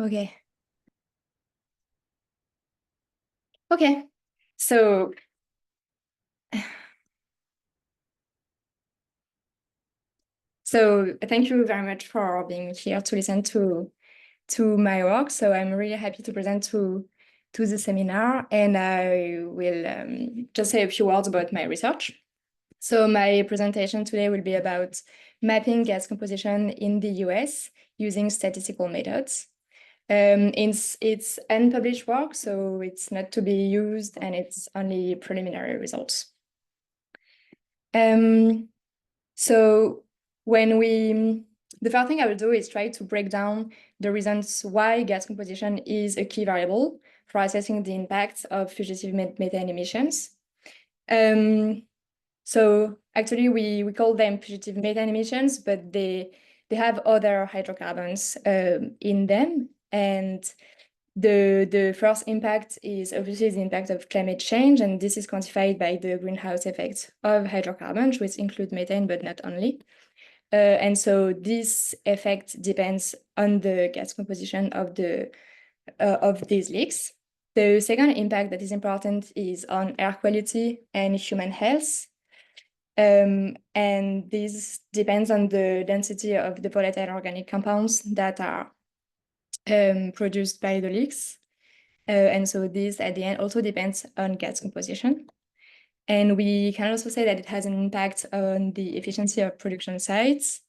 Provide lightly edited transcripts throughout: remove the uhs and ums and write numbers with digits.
Okay. Okay. So thank you very much for being here to listen to my work. So I'm really happy to present to the seminar, and I will just say a few words about my research. So my presentation today will be about mapping gas composition in the US using statistical methods. It's unpublished work, so it's not to be used, and it's only preliminary results. So the first thing I will do is try to break down the reasons why gas composition is a key variable for assessing the impact of fugitive methane emissions. So actually, we call them fugitive methane emissions, but they have other hydrocarbons in them. And the first impact is obviously the impact of climate change, and this is quantified by the greenhouse effect of hydrocarbons, which include methane, but not only. And so this effect depends on the gas composition of these leaks. The second impact that is important is on air quality and human health. And this depends on the density of the volatile organic compounds that are produced by the leaks. And so this, at the end, also depends on gas composition. And we can also say that it has an impact on the efficiency of production sites.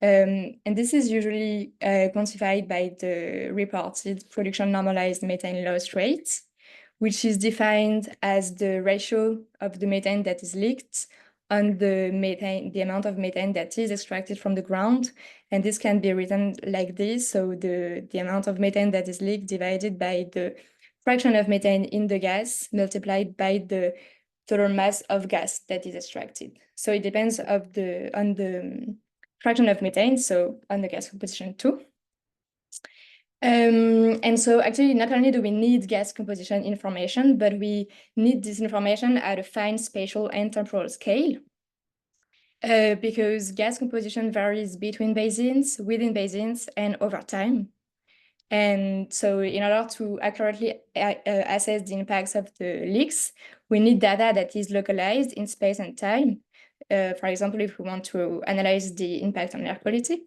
And this is usually quantified by the reported production-normalized methane loss rate, which is defined as the ratio of the methane that is leaked on the amount of methane that is extracted from the ground. And this can be written like this. So the amount of methane that is leaked divided by the fraction of methane in the gas multiplied by the total mass of gas that is extracted. So it depends on the fraction of methane, so on the gas composition too. And so actually, not only do we need gas composition information, but we need this information at a fine spatial and temporal scale, because gas composition varies between basins, within basins, and over time. And so in order to accurately assess the impacts of the leaks, we need data that is localized in space and time. For example, if we want to analyze the impact on air quality,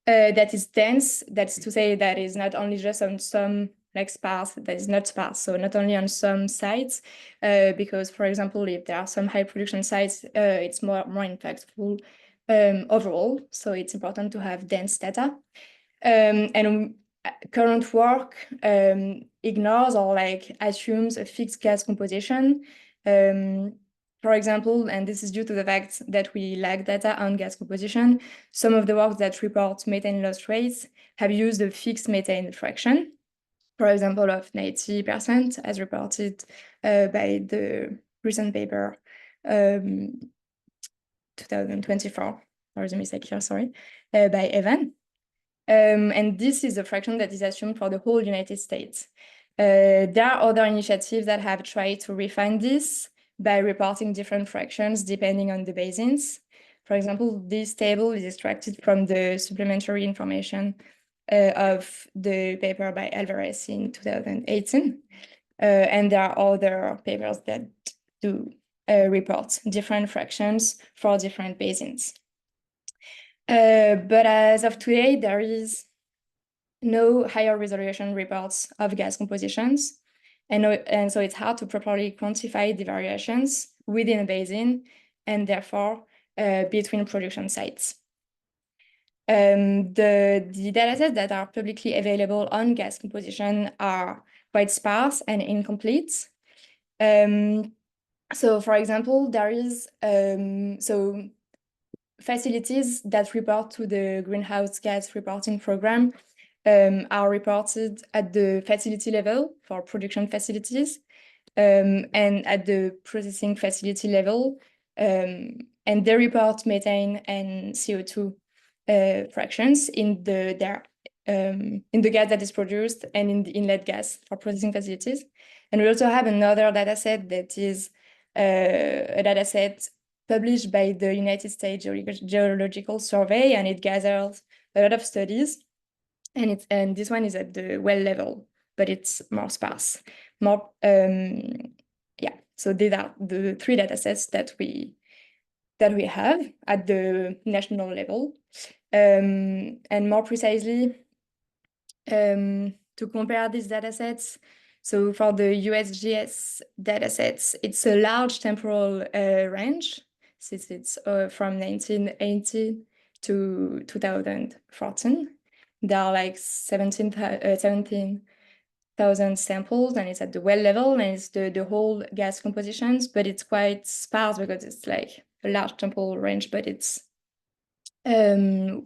that is dense, that's to say that is not only just on some like sparse, that is not sparse, so not only on some sites, because for example, if there are some high production sites, it's more impactful overall, so it's important to have dense data. And current work ignores or like assumes a fixed gas composition. For example, and this is due to the fact that we lack data on gas composition, some of the work that reports methane loss rates have used a fixed methane fraction, for example, of 90%, as reported by the recent paper 2024, there is a mistake here, sorry, by Evan. And this is a fraction that is assumed for the whole United States. There are other initiatives that have tried to refine this by reporting different fractions depending on the basins. For example, this table is extracted from the supplementary information of the paper by Alvarez in 2018. And there are other papers that do report different fractions for different basins. But as of today, there is no higher resolution reports of gas compositions. And so it's hard to properly quantify the variations within a basin and therefore between production sites. The datasets that are publicly available on gas composition are quite sparse and incomplete. So for example, there is facilities that report to the greenhouse gas reporting program are reported at the facility level for production facilities and at the processing facility level. And they report methane and CO2 fractions in the gas that is produced and in the inlet gas for processing facilities. And we also have another data set that is a data set published by the United States Geological Survey, and it gathers a lot of studies and this one is at the well level, but it's more sparse. Yeah. So these are the 3 datasets that we have at the national level, and more precisely, to compare these datasets. So for the USGS datasets, it's a large temporal range, since it's from 1980 to 2014. There are like 17,000 samples, and it's at the well level, and it's the whole gas compositions, but it's quite sparse because it's like a large temporal range, but it's in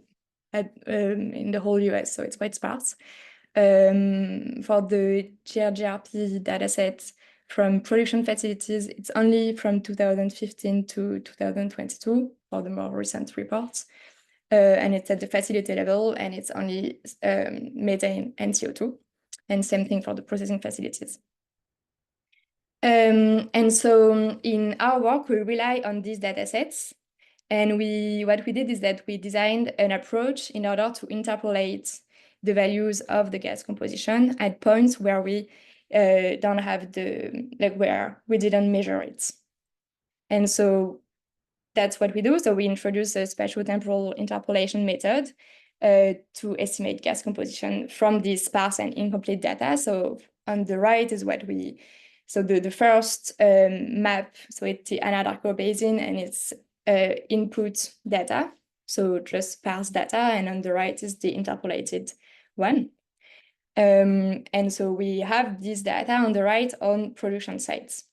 the whole US, so it's quite sparse. For the GRGRP dataset from production facilities, it's only from 2015 to 2022 for the more recent reports. And it's at the facility level, and it's only methane and CO2. And same thing for the processing facilities. And so in our work, we rely on these datasets. And what we did is that we designed an approach in order to interpolate the values of the gas composition at points where we don't have where we didn't measure it. And so that's what we do. So we introduce a spatial temporal interpolation method to estimate gas composition from these sparse and incomplete data. So on the right is so the first map, so it's the Anadarko Basin, and it's input data, so just sparse data, and on the right is the interpolated one. And so we have this data on the right on production sites.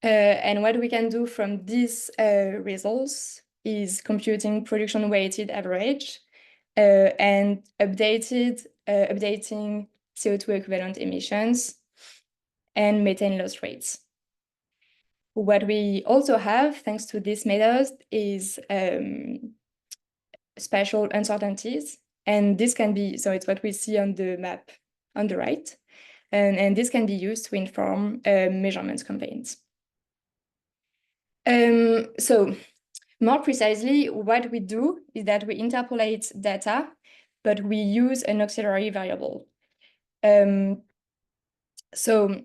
And what we can do from these results is computing production weighted average and updating CO2 equivalent emissions and methane loss rates. What we also have, thanks to this method, is spatial uncertainties. And this can be, so it's what we see on the map on the right. And this can be used to inform measurement campaigns. So more precisely, what we do is that we interpolate data, but we use an auxiliary variable. So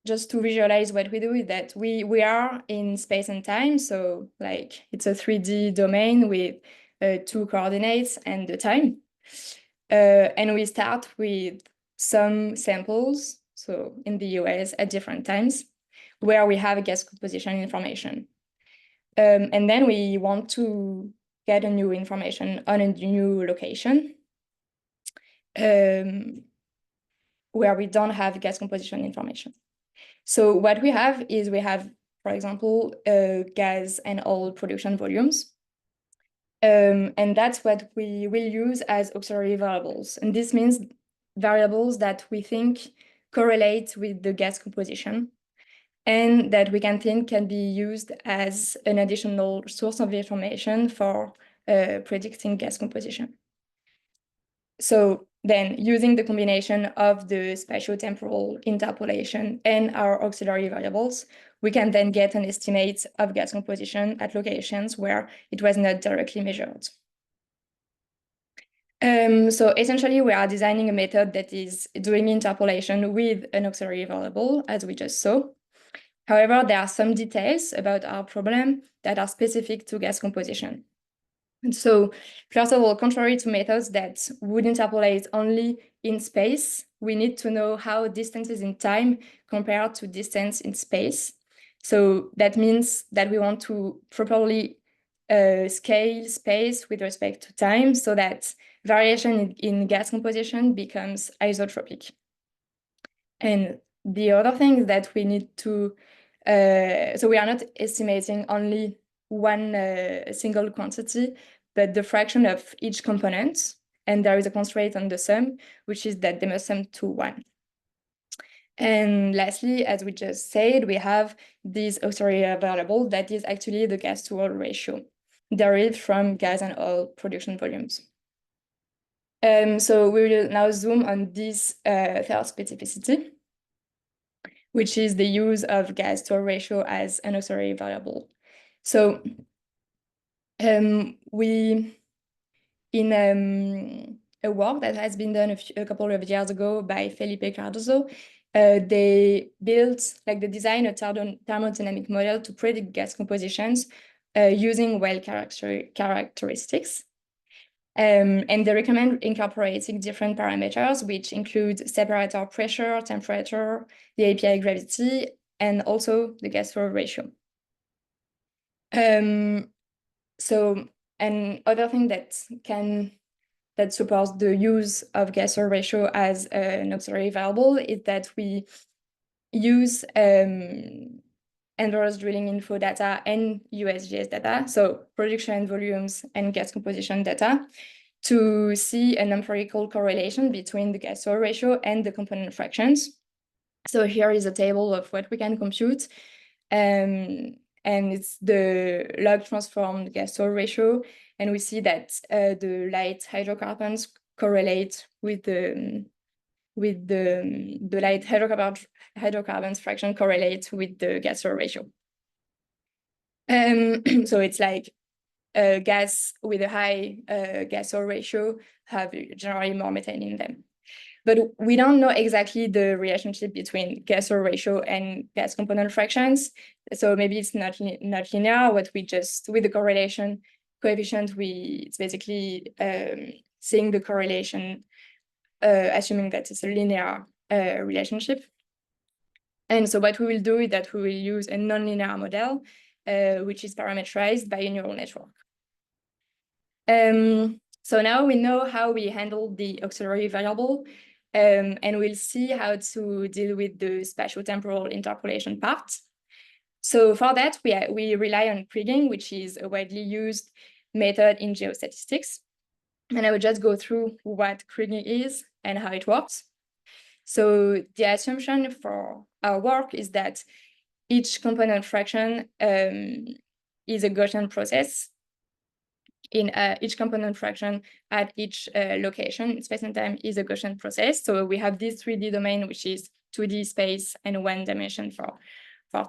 just to visualize what we do is that we are in space and time. So like it's a 3D domain with 2 coordinates and the time. And we start with some samples, so in the US at different times, where we have gas composition information. And then we want to get a new information on a new location where we don't have gas composition information. So what we have is for example, gas and oil production volumes. And that's what we will use as auxiliary variables. And this means variables that we think correlate with the gas composition and that we can think can be used as an additional source of information for predicting gas composition. So then using the combination of the spatio-temporal interpolation and our auxiliary variables, we can then get an estimate of gas composition at locations where it was not directly measured. So essentially, we are designing a method that is doing interpolation with an auxiliary variable, as we just saw. However, there are some details about our problem that are specific to gas composition. And so, first of all, contrary to methods that would interpolate only in space, we need to know how distances in time compare to distance in space. So that means that we want to properly scale space with respect to time so that variation in gas composition becomes isotropic. And the other thing is that we need to, so we are not estimating only one single quantity, but the fraction of each component. And there is a constraint on the sum, which is that they must sum to 1. And lastly, as we just said, we have this auxiliary variable that is actually the gas to oil ratio derived from gas and oil production volumes. So we will now zoom on this third specificity, which is the use of gas to oil ratio as an auxiliary variable. So in a work that has been done a couple of years ago by Felipe Cardoso. They built, like, they designed a thermodynamic model to predict gas compositions using well characteristics. And they recommend incorporating different parameters, which include separator pressure, temperature, the API gravity, and also the gas flow ratio. So another thing that supports the use of gas flow ratio as an auxiliary variable is that we use Enver's drilling info data and USGS data, so production volumes and gas composition data, to see an empirical correlation between the gas flow ratio and the component fractions. So here is a table of what we can compute. And it's the log transformed gas flow ratio. And we see that the light hydrocarbons correlate with the light hydrocarbons fraction correlate with the gas flow ratio. So it's like gas with a high gas flow ratio have generally more methane in them. But we don't know exactly the relationship between gas flow ratio and gas component fractions. So maybe it's not linear. What we just, with the correlation coefficient, it's basically seeing the correlation, assuming that it's a linear relationship. And so what we will do is that we will use a nonlinear model, which is parameterized by a neural network. So now we know how we handle the auxiliary variable, and we'll see how to deal with the spatial temporal interpolation part. So for that, we rely on kriging, which is a widely used method in geostatistics. And I will just go through what kriging is and how it works. So the assumption for our work is that each component fraction is a Gaussian process in each component fraction at each location in space and time is a Gaussian process. So we have this 3D domain, which is 2D space and 1 dimension for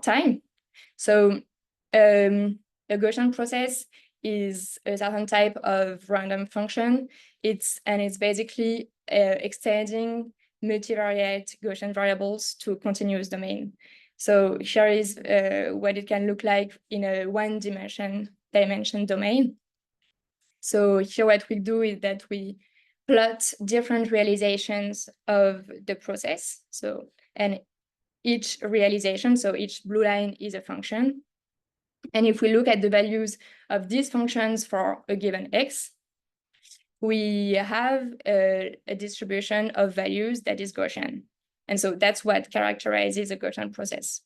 time. So a Gaussian process is a certain type of random function. It's basically extending multivariate Gaussian variables to continuous domain. So here is what it can look like in a 1 dimension domain. So here what we do is that we plot different realizations of the process. So, and each realization, so each blue line is a function. And if we look at the values of these functions for a given x, we have a distribution of values that is Gaussian. And so that's what characterizes a Gaussian process.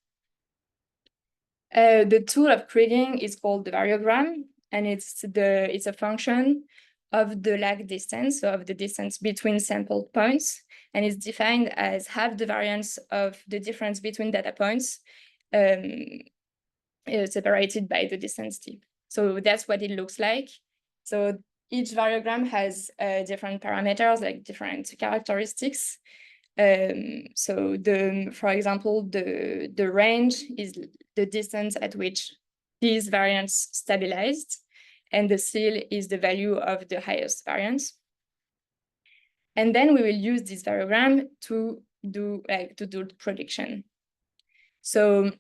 The tool of kriging is called the variogram, and it's a function of the lag distance, so of the distance between sampled points, and it's defined as half the variance of the difference between data points separated by the distance t. So that's what it looks like. So each variogram has different parameters, like different characteristics. So for example, the range is the distance at which these variants stabilized, and the CIL is the value of the highest variance. And then we will use this variogram to do prediction. So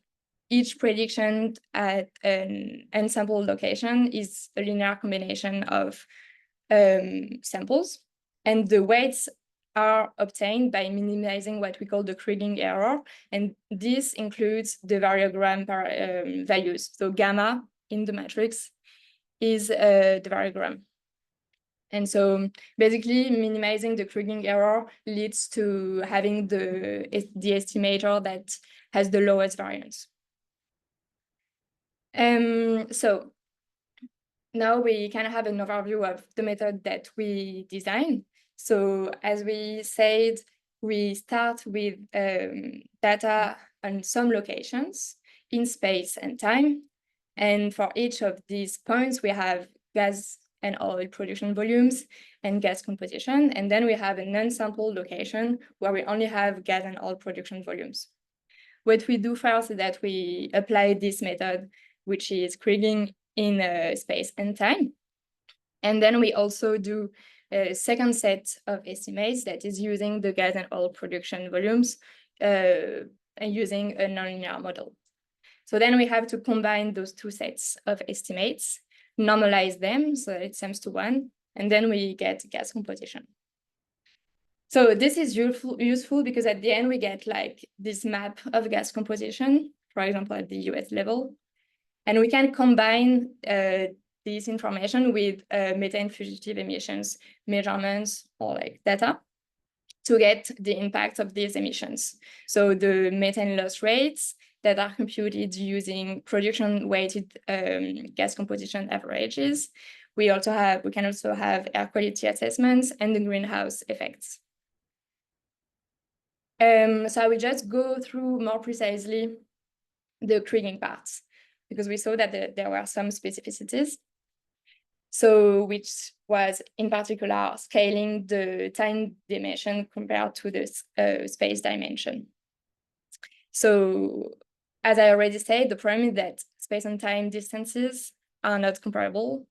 each prediction at an unsampled location is a linear combination of samples, and the weights are obtained by minimizing what we call the kriging error, and this includes the variogram values. So gamma in the matrix is the variogram. And so basically minimizing the kriging error leads to having the estimator that has the lowest variance. So now we kind of have an overview of the method that we design. So as we said, we start with data on some locations in space and time. And for each of these points, we have gas and oil production volumes and gas composition. And then we have an unsampled location where we only have gas and oil production volumes. What we do first is that we apply this method, which is kriging in space and time. And then we also do a second set of estimates that is using the gas and oil production volumes and using a nonlinear model. So then we have to combine those two sets of estimates, normalize them so that it sums to one, and then we get gas composition. So this is useful because at the end we get like this map of gas composition, for example, at the US level. And we can combine this information with methane fugitive emissions measurements or like data to get the impact of these emissions. So the methane loss rates that are computed using production-weighted gas composition averages. We can also have air quality assessments and the greenhouse effects. So I will just go through more precisely the kriging parts, because we saw that there were some specificities. So which was in particular scaling the time dimension compared to the space dimension. So as I already said, the problem is that space and time distances are not comparable.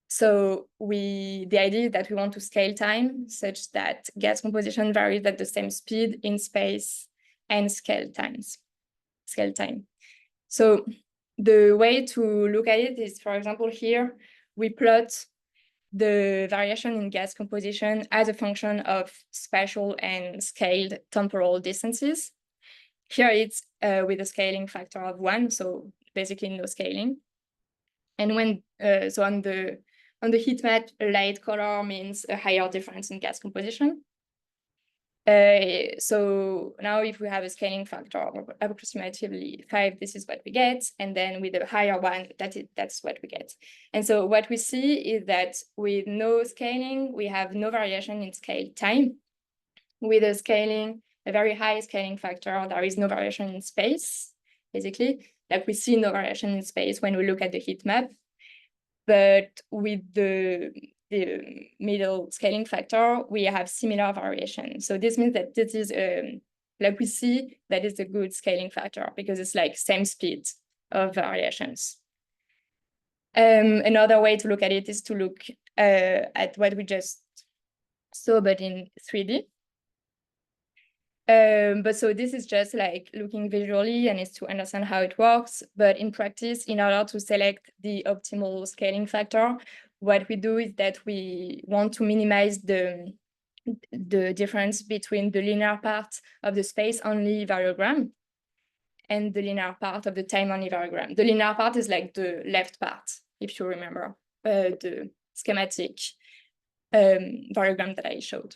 So the idea is that we want to scale time such that gas composition varies at the same speed in space and scale time. So the way to look at it is, for example, here, we plot the variation in gas composition as a function of spatial and scaled temporal distances. Here it's with a scaling factor of 1, so basically no scaling. And when so on the heat map, a light color means a higher difference in gas composition. So now if we have a scaling factor of approximately 5, this is what we get. And then with a higher one, that's what we get. And so what we see is that with no scaling, we have no variation in scale time. With a very high scaling factor, there is no variation in space, basically. Like we see no variation in space when we look at the heat map. But with the middle scaling factor, we have similar variation. So this means that this is, like we see, that is a good scaling factor because it's like same speed of variations. Another way to look at it is to look at what we just saw, but in 3D. But so this is just like looking visually and is to understand how it works. But in practice, in order to select the optimal scaling factor, what we do is that we want to minimize the difference between the linear part of the space-only variogram and the linear part of the time-only variogram. The linear part is like the left part, if you remember, the schematic variogram that I showed.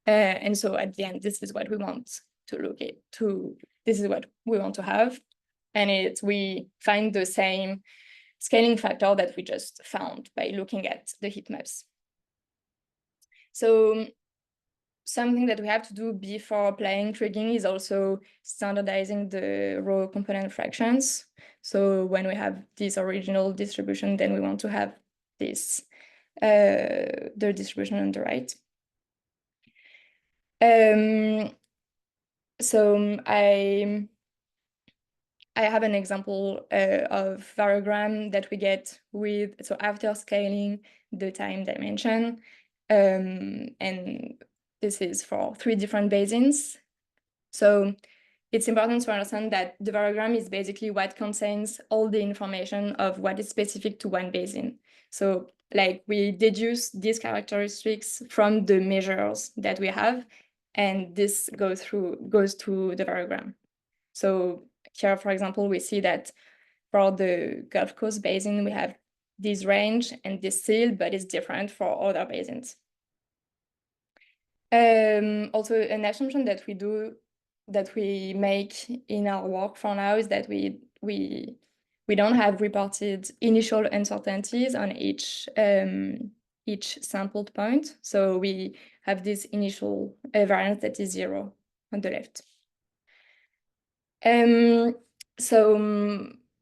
And so at the end, this is what we want to look at. This is what we want to have. And we find the same scaling factor that we just found by looking at the heat maps. So something that we have to do before applying kriging is also standardizing the raw component fractions. So when we have this original distribution, then we want to have this, the distribution on the right. So I have an example of variogram that we get with, so after scaling the time dimension, and this is for 3 different basins. So it's important to understand that the variogram is basically what contains all the information of what is specific to one basin. So like we deduce these characteristics from the measures that we have, and this goes to the variogram. So here, for example, we see that for the Gulf Coast basin, we have this range and this seal, but it's different for other basins. Also, an assumption that we make in our work for now is that we don't have reported initial uncertainties on each sampled point. So we have this initial variance that is 0 on the left. So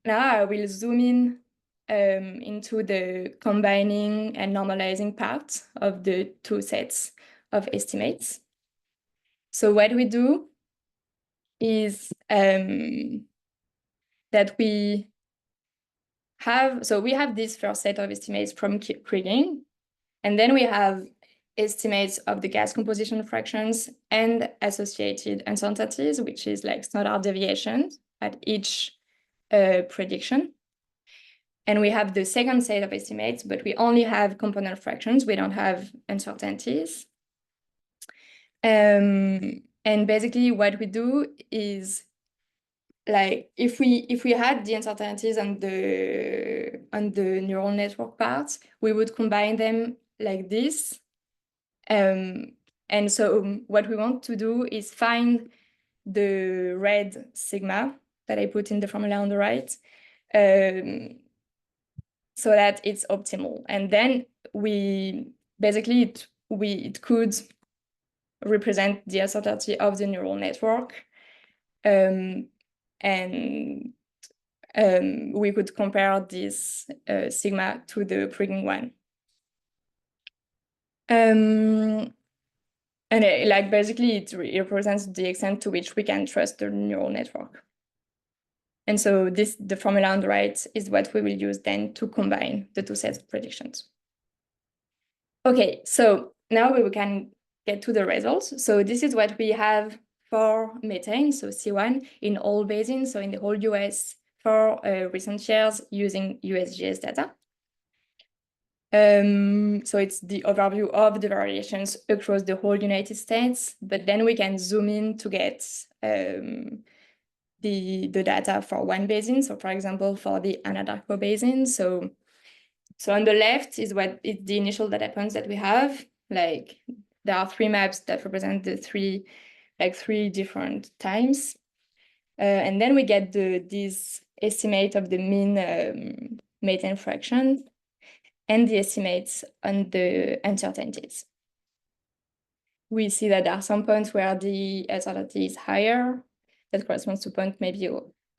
now I will zoom in into the combining and normalizing part of the 2 sets of estimates. So what we do is that we have this first set of estimates from kriging, And then we have estimates of the gas composition fractions and associated uncertainties, which is like standard deviations at each prediction. And we have the second set of estimates, but we only have component fractions. We don't have uncertainties. And basically what we do is, like, if we had the uncertainties on the neural network parts, we would combine them like this. And so what we want to do is find the red sigma that I put in the formula on the right, so that it's optimal. And then we basically it could represent the uncertainty of the neural network, and we could compare this sigma to the previous one. And like basically it represents the extent to which we can trust the neural network. And so the formula on the right is what we will use then to combine the two sets of predictions. Okay, so now we can get to the results. So this is what we have for methane, so C1, in all basins, so in the whole US for recent years using USGS data. So it's the overview of the variations across the whole United States, but then we can zoom in to get the data for one basin. So for example, for the Anadarko basin. So on the left is the initial data points that we have. Like there are 3 maps that represent the three different times. And then we get this estimate of the mean methane fraction and the estimates on the uncertainties. We see that there are some points where the uncertainty is higher. That corresponds to point maybe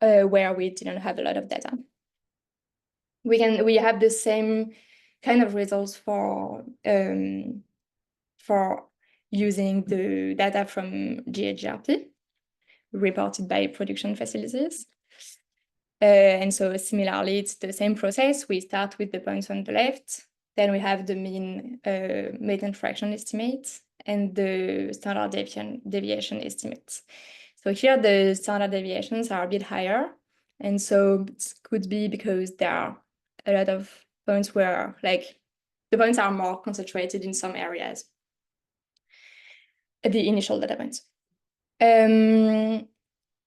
where we didn't have a lot of data. We have the same kind of results for using the data from GHGRP reported by production facilities. And so similarly, it's the same process. We start with the points on the left, then we have the mean methane fraction estimate and the standard deviation estimates. So here the standard deviations are a bit higher. And so it could be because there are a lot of points where like the points are more concentrated in some areas, the initial data points.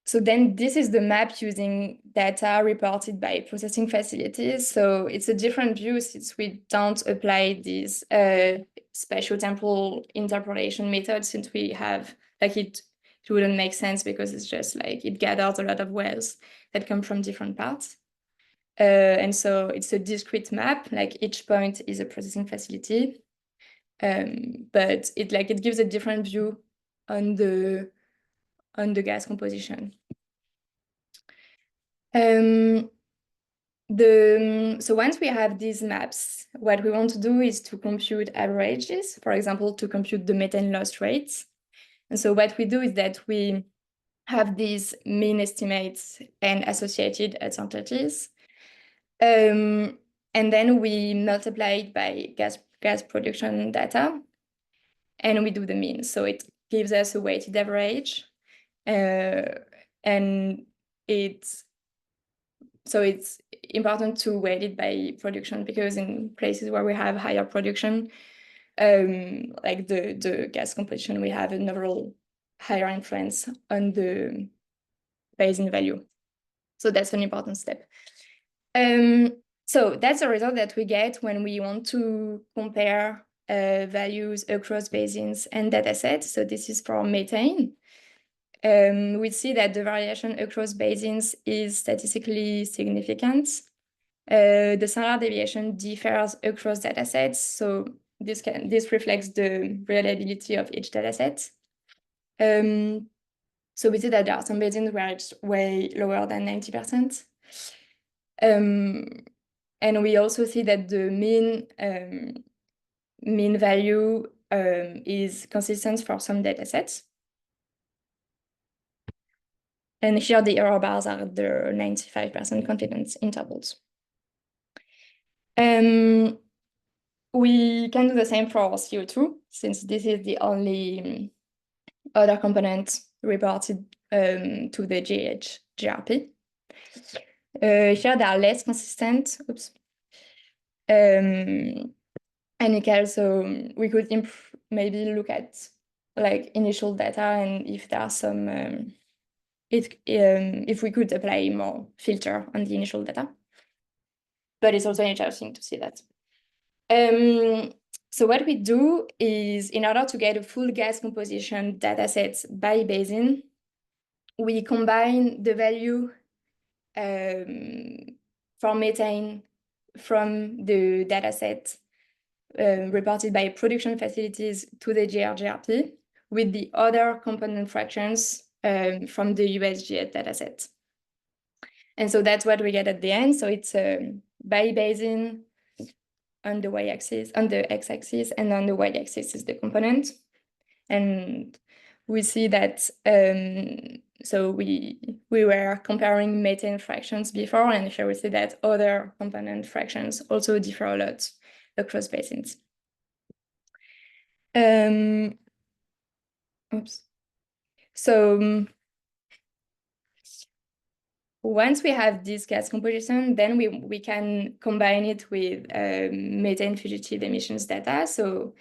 So then this is the map using data reported by processing facilities. So it's a different view since we don't apply these spatial temporal interpolation methods, since we have like it wouldn't make sense because it's just like it gathers a lot of wells that come from different parts. And so it's a discrete map, like each point is a processing facility. But it gives a different view on the gas composition. So once we have these maps, what we want to do is to compute averages, for example, to compute the methane loss rates. And so what we do is that we have these mean estimates and associated uncertainties. And then we multiply it by gas production data, and we do the mean. So it gives us a weighted average. And it's important to weight it by production, because in places where we have higher production, like the gas composition, we have an overall higher influence on the basin value. So that's an important step. So that's the result that we get when we want to compare values across basins and datasets. So this is for methane. We see that the variation across basins is statistically significant. The standard deviation differs across datasets, so this reflects the reliability of each dataset. So we see that there are some basins where it's way lower than 90%. And we also see that the mean value is consistent for some datasets. And here the error bars are the 95% confidence intervals. We can do the same for CO2, since this is the only other component reported to the GRP. Here they are less consistent. Oops. And we could maybe look at like initial data and if there are some if we could apply more filter on the initial data. But it's also interesting to see that. So what we do is, in order to get a full gas composition dataset by basin, we combine the value for methane from the dataset reported by production facilities to the GRGRP with the other component fractions from the USGS dataset. And so that's what we get at the end. So it's by basin on the y-axis, on the x-axis, and on the y-axis is the component. And we see that, so we were comparing methane fractions before, and here we see that other component fractions also differ a lot across basins. Oops. So once we have this gas composition, then we can combine it with methane fugitive emissions data. So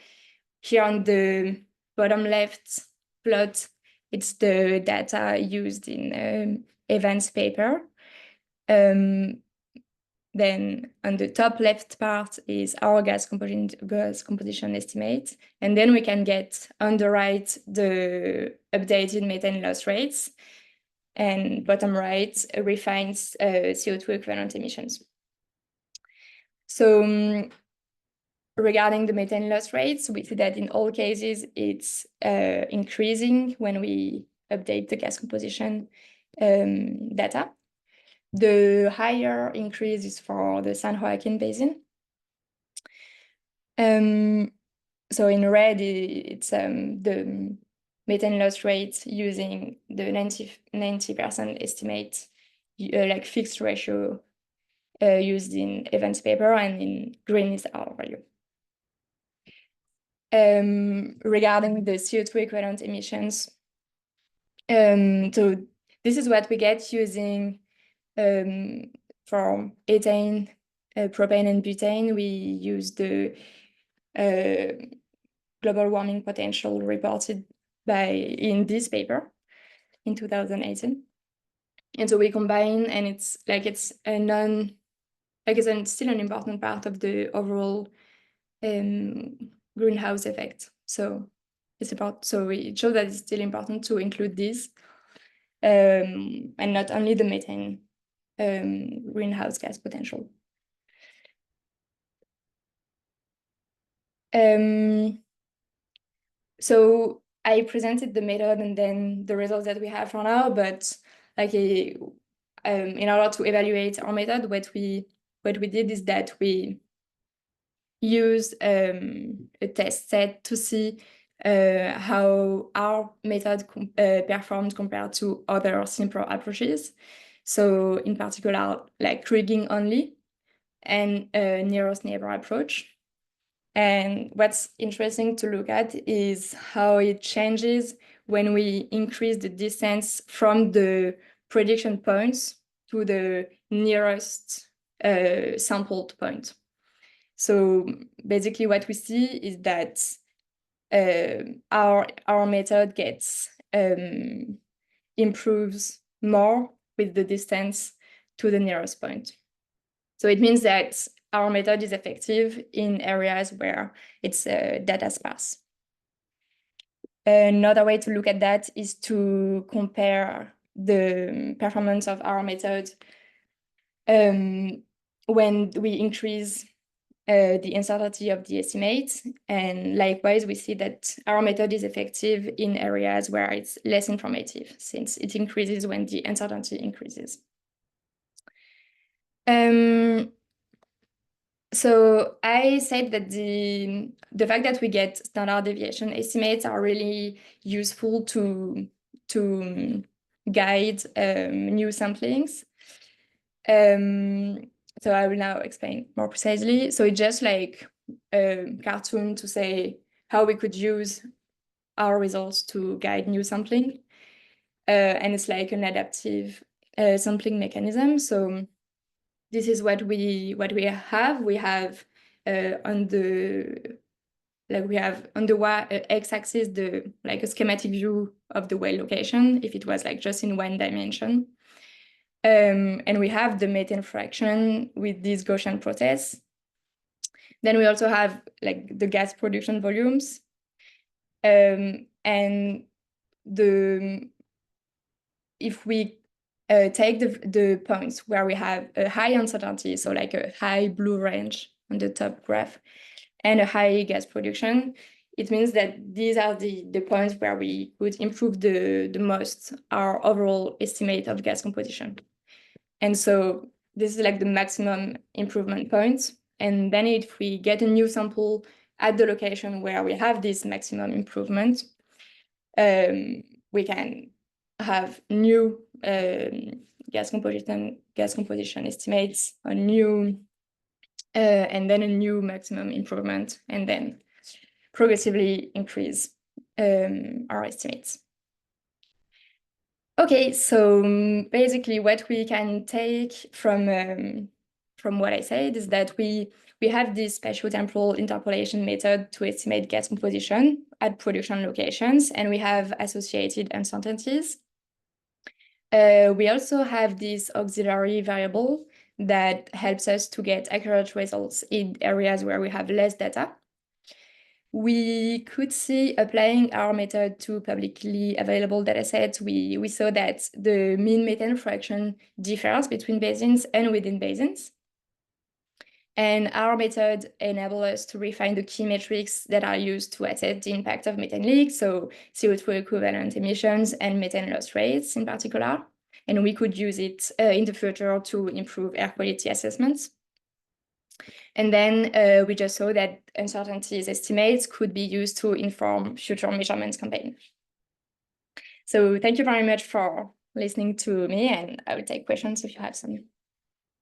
here on the bottom left plot, it's the data used in Evans' paper. Then on the top left part is our gas composition estimate. And then we can get on the right the updated methane loss rates. And bottom right refines CO2 equivalent emissions. So regarding the methane loss rates, we see that in all cases, it's increasing when we update the gas composition data. The higher increase is for the San Joaquin Basin. So in red, it's the methane loss rate using the 90% estimate, like fixed ratio used in Evans' paper, and in green is our value. Regarding the CO2 equivalent emissions, so this is what we get using for ethane, propane, and butane. We use the global warming potential reported in this paper in 2018. And so we combine, and it's still an important part of the overall greenhouse effect. So it shows that it's still important to include this, and not only the methane greenhouse gas potential. So I presented the method and then the results that we have for now, but in order to evaluate our method, what we did is that we used a test set to see how our method performed compared to other simpler approaches. So in particular, like rigging only and nearest neighbor approach. And what's interesting to look at is how it changes when we increase the distance from the prediction points to the nearest sampled point. So basically what we see is that our method improves more with the distance to the nearest point. So it means that our method is effective in areas where it's data sparse. Another way to look at that is to compare the performance of our method when we increase the uncertainty of the estimate. And likewise, we see that our method is effective in areas where it's less informative, since it increases when the uncertainty increases. So I said that the fact that we get standard deviation estimates are really useful to guide new samplings. So I will now explain more precisely. So it's just like cartoon to say how we could use our results to guide new sampling. And it's like an adaptive sampling mechanism. So this is what we have. We have on the x-axis a schematic view of the well location if it was like just in one dimension. And we have the methane fraction with this Gaussian process. Then we also have like the gas production volumes. And if we take the points where we have a high uncertainty, so like a high blue range on the top graph, and a high gas production, it means that these are the points where we could improve the most our overall estimate of gas composition. And so this is like the maximum improvement point. And then if we get a new sample at the location where we have this maximum improvement, we can have new gas composition estimates, a new and then a new maximum improvement, and then progressively increase our estimates. Okay, so basically what we can take from what I said is that we have this spatial temporal interpolation method to estimate gas composition at production locations, and we have associated uncertainties. We also have this auxiliary variable that helps us to get accurate results in areas where we have less data. We could see, applying our method to publicly available datasets, we saw that the mean methane fraction differs between basins and within basins. And our method enables us to refine the key metrics that are used to assess the impact of methane leaks, so CO2 equivalent emissions and methane loss rates in particular. And we could use it in the future to improve air quality assessments. And then we just saw that uncertainties estimates could be used to inform future measurements campaigns. So thank you very much for listening to me, and I will take questions if you have some.